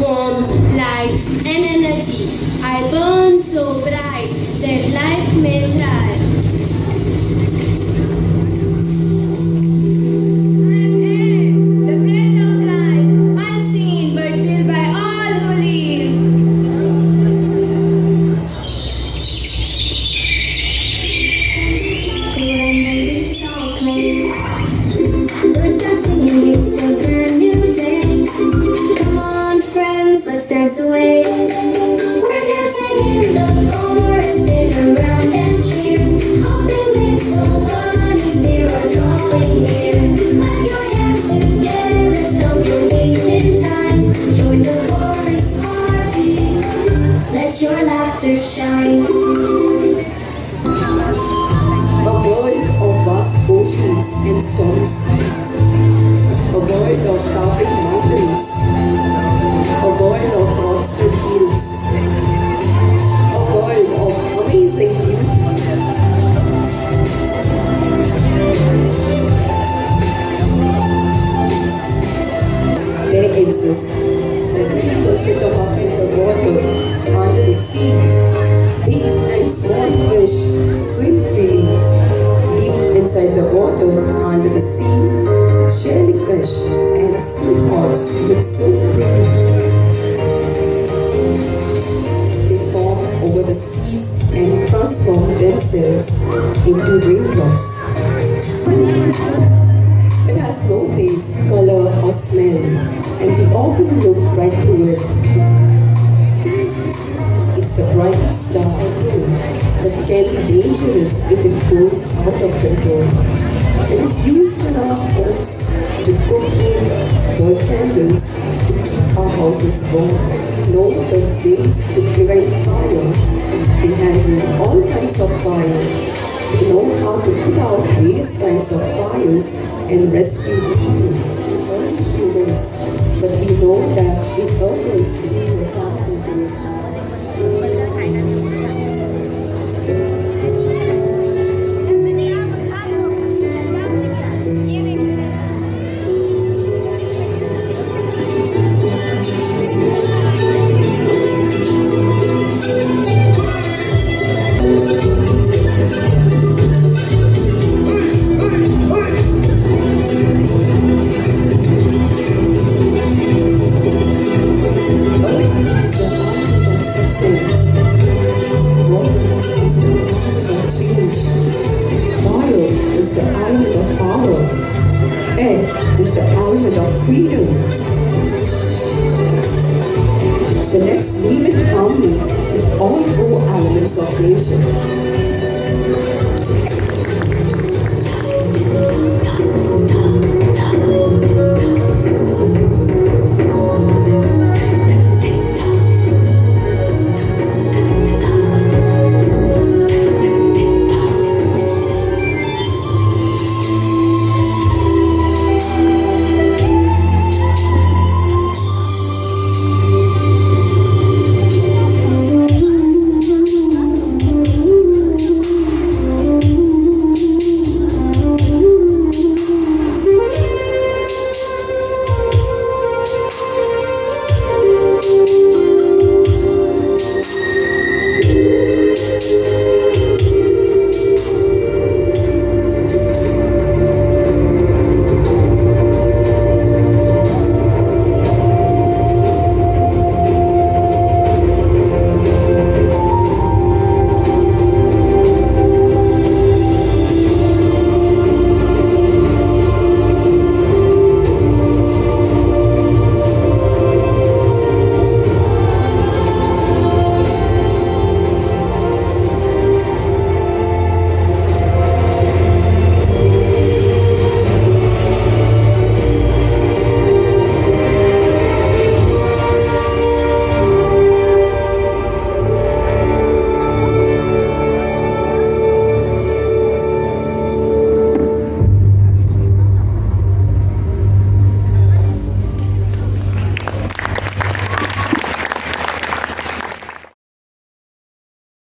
warmth, light, and energy. I burn so bright that life may thrive. I'm air, the breath of life, unseen but felt by all who live. When the leaves all green, birds start singing, it's a brand new day. Come on, friends, let's dance away. We're dancing in the forest, spin around and cheer. Hopping little bunnies, near are drawing near. Clap your hands together, stomp your feet in time. Join the forest party, let your laughter shine. A world of vast oceans and stormy seas. A world of towering mountains. A world of monster hills. A world of amazing beauty. There exist 70% of our in the water, under the sea. Big and small fish swim freely. Deep inside the water, under the sea, jellyfish and seahorse look so pretty. They form over the seas and transform themselves into raindrops. It has no taste, color, or smell, and we often look right through it. It's the brightest star, but it can be dangerous if it goes out of control. It is used in our homes to cook food, burn candles, to keep our houses warm, know the ways to prevent fire. They handle all kinds of fire. They know how to put out various kinds of fires and rescue people, burn humans. But we know that if others do attack into it, freedom. So let's live in harmony with all four elements of nature.